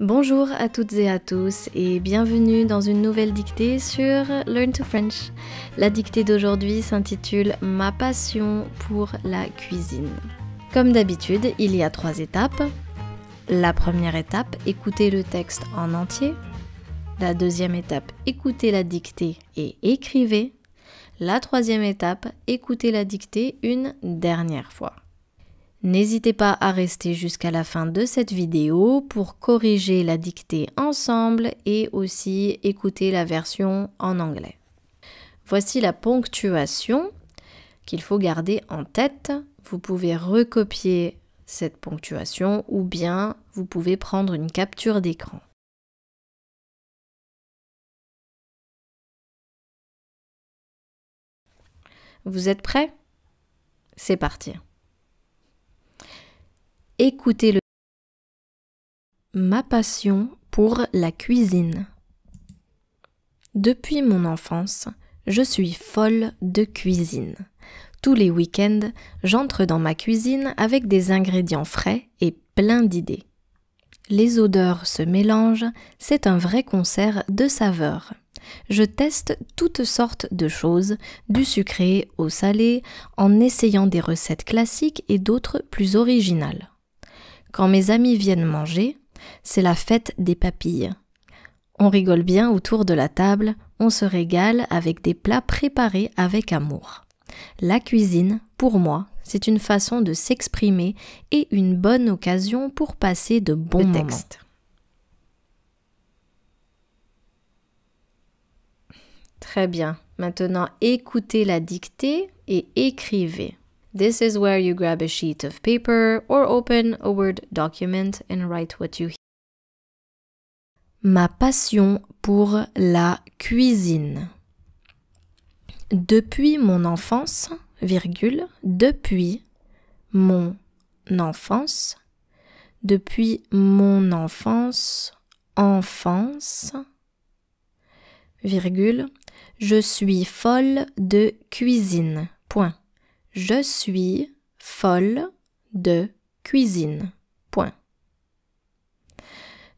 Bonjour à toutes et à tous et bienvenue dans une nouvelle dictée sur Learn to French. La dictée d'aujourd'hui s'intitule « Ma passion pour la cuisine ». Comme d'habitude, il y a 3 étapes. La première étape, écoutez le texte en entier. La deuxième étape, écoutez la dictée et écrivez. La troisième étape, écoutez la dictée une dernière fois. N'hésitez pas à rester jusqu'à la fin de cette vidéo pour corriger la dictée ensemble et aussi écouter la version en anglais. Voici la ponctuation qu'il faut garder en tête. Vous pouvez recopier cette ponctuation ou bien vous pouvez prendre une capture d'écran. Vous êtes prêts? C'est parti. Écoutez le. Ma passion pour la cuisine. Depuis mon enfance, je suis folle de cuisine. Tous les week-ends, j'entre dans ma cuisine avec des ingrédients frais et plein d'idées. Les odeurs se mélangent, c'est un vrai concert de saveurs. Je teste toutes sortes de choses, du sucré au salé, en essayant des recettes classiques et d'autres plus originales. Quand mes amis viennent manger, c'est la fête des papilles. On rigole bien autour de la table, on se régale avec des plats préparés avec amour. La cuisine, pour moi, c'est une façon de s'exprimer et une bonne occasion pour passer de bons moments. Très bien. Maintenant, écoutez la dictée et écrivez. This is where you grab a sheet of paper or open a Word document and write what you hear. Ma passion pour la cuisine. Depuis mon enfance, depuis mon enfance, je suis folle de cuisine. Point. Je suis folle de cuisine. Point.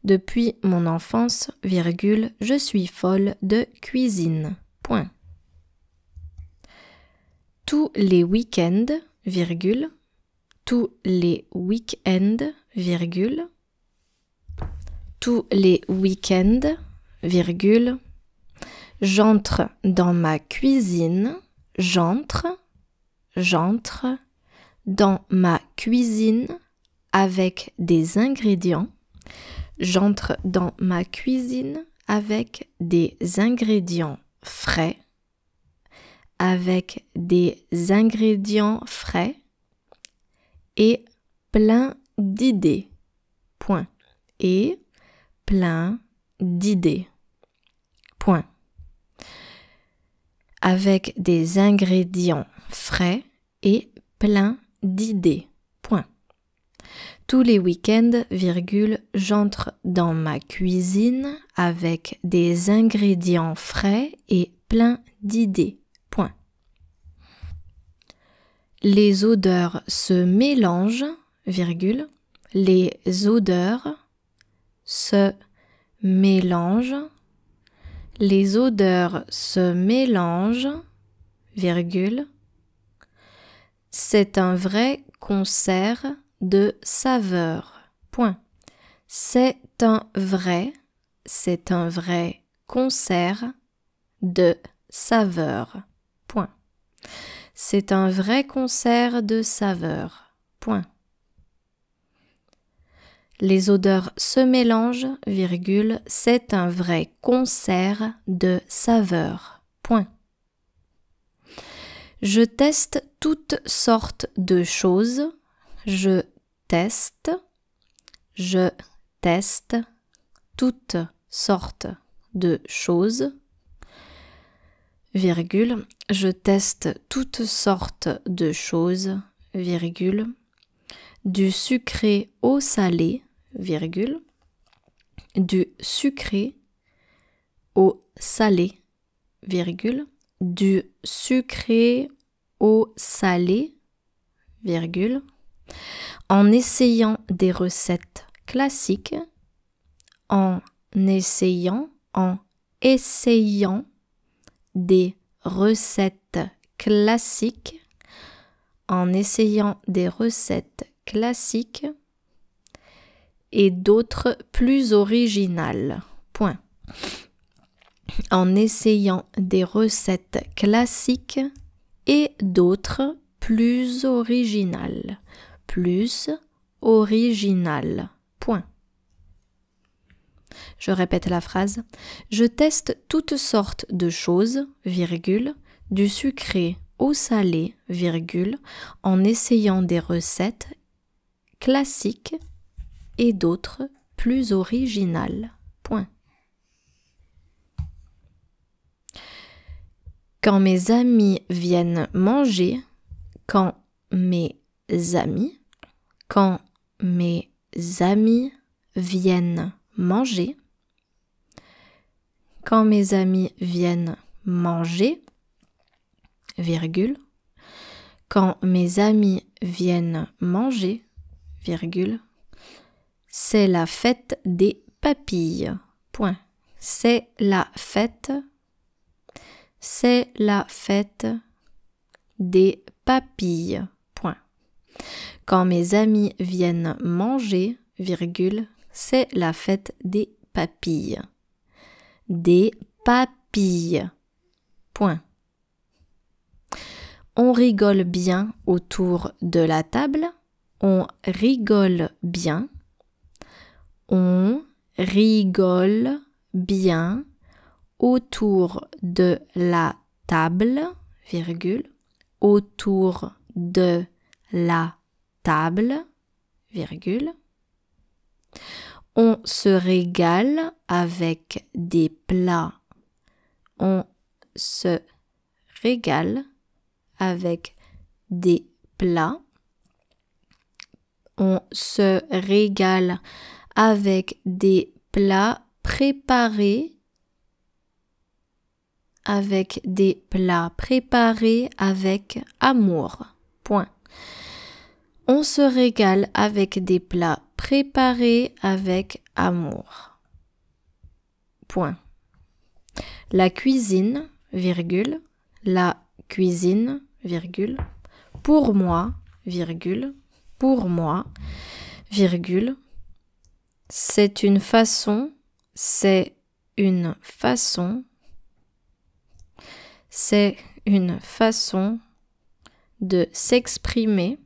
Depuis mon enfance, je suis folle de cuisine. Point. Tous les week-ends, tous les week-ends, tous les week-ends, j'entre dans ma cuisine, j'entre dans ma cuisine avec des ingrédients. J'entre dans ma cuisine avec des ingrédients frais. Avec des ingrédients frais et plein d'idées. Point. Et plein d'idées. Point. Avec des ingrédients frais et plein d'idées. Point. Tous les week-ends, j'entre dans ma cuisine avec des ingrédients frais et plein d'idées. Point. Les odeurs se mélangent, les odeurs se mélangent, les odeurs se mélangent, c'est un vrai concert de saveurs. Point. C'est un vrai concert de saveurs. Point. C'est un vrai concert de saveurs. Point. Les odeurs se mélangent, c'est un vrai concert de saveurs. Point. Je teste toutes sortes de choses. Je teste toutes sortes de choses. Je teste toutes sortes de choses, du sucré au salé, du sucré au salé, du sucré au salé, en essayant des recettes classiques, en essayant des recettes classiques, en essayant des recettes classiques et d'autres plus originales. Point. En essayant des recettes classiques et d'autres plus originales. Plus originales. Point. Je répète la phrase. Je teste toutes sortes de choses, virgule, du sucré au salé, virgule, en essayant des recettes classiques et d'autres plus originales. Point. Quand mes amis viennent manger, quand mes amis viennent manger, quand mes amis viennent manger, virgule, quand mes amis viennent manger, virgule, c'est la fête des papilles. Point. C'est la fête des papilles. Point. Quand mes amis viennent manger, virgule, c'est la fête des papilles. Des papilles. Point. On rigole bien autour de la table. On rigole bien. On rigole bien autour de la table, virgule, autour de la table, virgule. On se régale avec des plats. On se régale avec des plats. On se régale avec des plats préparés. Avec des plats préparés avec amour. Point. On se régale avec des plats préparés avec amour. Point. La cuisine, virgule, la cuisine, virgule, pour moi, virgule, c'est une façon de s'exprimer.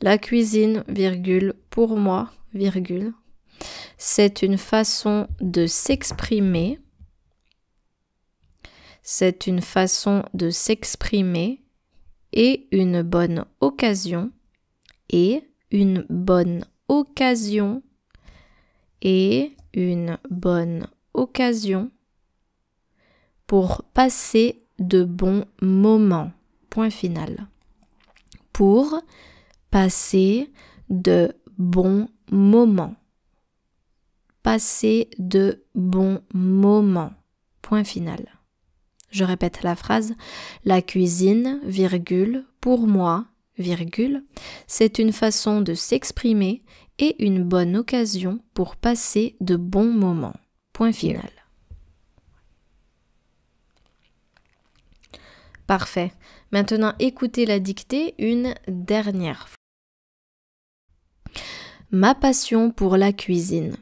La cuisine, virgule, pour moi, virgule, c'est une façon de s'exprimer. C'est une façon de s'exprimer et une bonne occasion. Et une bonne occasion. Et une bonne occasion pour passer de bons moments. Point final. Pour passer de bons moments. Passer de bons moments. Point final. Je répète la phrase. La cuisine, virgule, pour moi, virgule, c'est une façon de s'exprimer et une bonne occasion pour passer de bons moments. Point final. Parfait. Maintenant, écoutez la dictée une dernière fois. Ma passion pour la cuisine.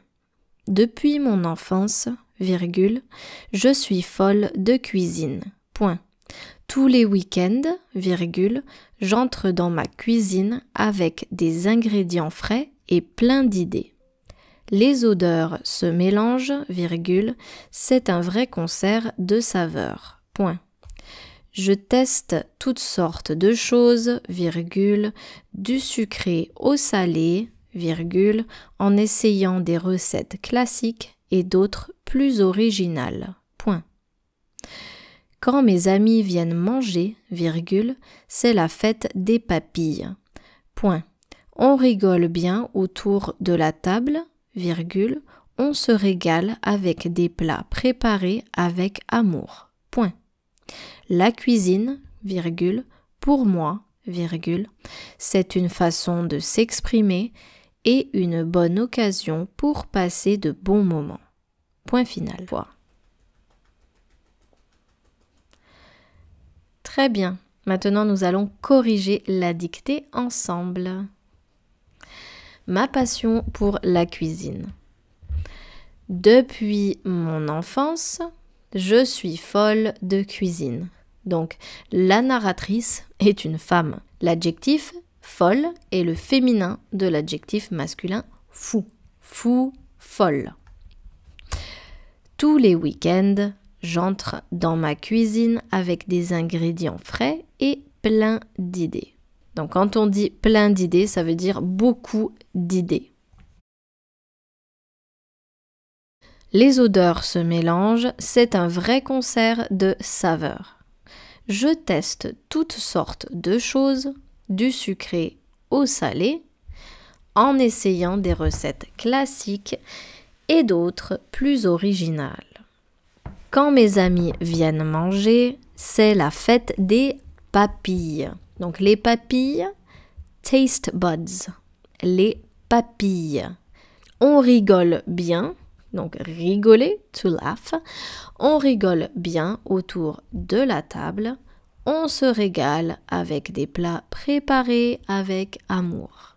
Depuis mon enfance, virgule, je suis folle de cuisine. Point. Tous les week-ends, virgule, j'entre dans ma cuisine avec des ingrédients frais et plein d'idées. Les odeurs se mélangent, virgule, c'est un vrai concert de saveurs. Point. Je teste toutes sortes de choses, virgule, du sucré au salé, virgule, en essayant des recettes classiques et d'autres plus originales. Point. Quand mes amis viennent manger, virgule, c'est la fête des papilles. Point. On rigole bien autour de la table, virgule, on se régale avec des plats préparés avec amour. Point. La cuisine, virgule, pour moi, virgule, c'est une façon de s'exprimer et une bonne occasion pour passer de bons moments. Point final. Très bien. Maintenant, nous allons corriger la dictée ensemble. Ma passion pour la cuisine. Depuis mon enfance, je suis folle de cuisine. Donc, la narratrice est une femme. L'adjectif folle est le féminin de l'adjectif masculin fou. Fou, folle. Tous les week-ends, j'entre dans ma cuisine avec des ingrédients frais et plein d'idées. Donc quand on dit plein d'idées, ça veut dire beaucoup d'idées. Les odeurs se mélangent, c'est un vrai concert de saveurs. Je teste toutes sortes de choses, du sucré au salé, en essayant des recettes classiques et d'autres plus originales. Quand mes amis viennent manger, c'est la fête des papilles. Donc les papilles, taste buds, les papilles. On rigole bien, donc rigoler, to laugh. On rigole bien autour de la table. On se régale avec des plats préparés avec amour.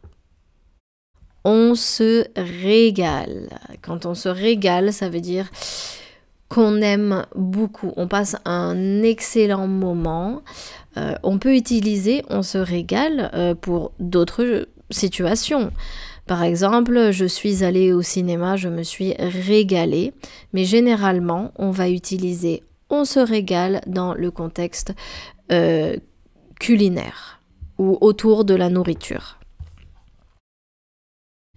On se régale. Quand on se régale, ça veut dire qu'on aime beaucoup. On passe un excellent moment. On peut utiliser on se régale pour d'autres situations. Par exemple, je suis allée au cinéma, je me suis régalée. Mais généralement, on va utiliser on se régale dans le contexte culinaire ou autour de la nourriture.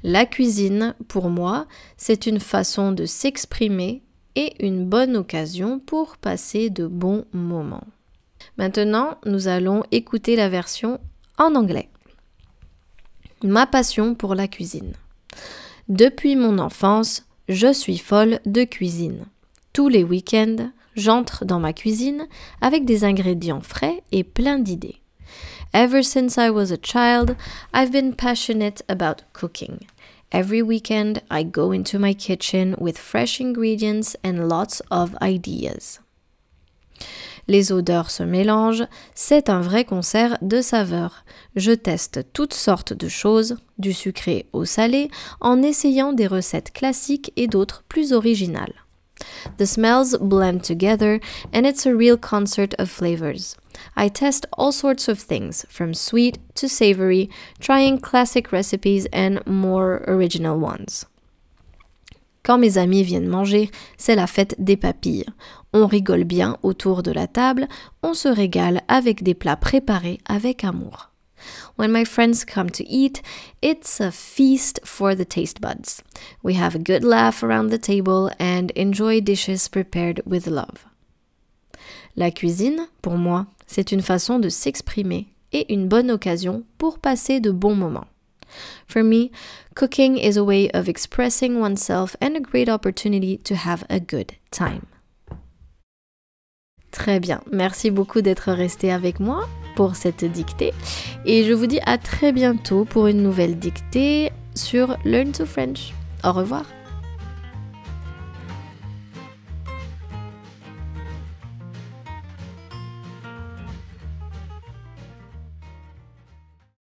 La cuisine, pour moi, c'est une façon de s'exprimer et une bonne occasion pour passer de bons moments. Maintenant, nous allons écouter la version en anglais. Ma passion pour la cuisine. Depuis mon enfance, je suis folle de cuisine. Tous les week-ends, j'entre dans ma cuisine avec des ingrédients frais et plein d'idées. Ever since I was a child, I've been passionate about cooking. Every weekend, I go into my kitchen with fresh ingredients and lots of ideas. Les odeurs se mélangent, c'est un vrai concert de saveurs. Je teste toutes sortes de choses, du sucré au salé, en essayant des recettes classiques et d'autres plus originales. The smells blend together and it's a real concert of flavors. I test all sorts of things, from sweet to savory, trying classic recipes and more original ones. Quand mes amis viennent manger, c'est la fête des papilles. On rigole bien autour de la table, on se régale avec des plats préparés avec amour. When my friends come to eat, it's a feast for the taste buds. We have a good laugh around the table and enjoy dishes prepared with love. La cuisine, pour moi, c'est une façon de s'exprimer et une bonne occasion pour passer de bons moments. For me, cooking is a way of expressing oneself and a great opportunity to have a good time. Très bien, merci beaucoup d'être resté avec moi pour cette dictée et je vous dis à très bientôt pour une nouvelle dictée sur Learn to French. Au revoir.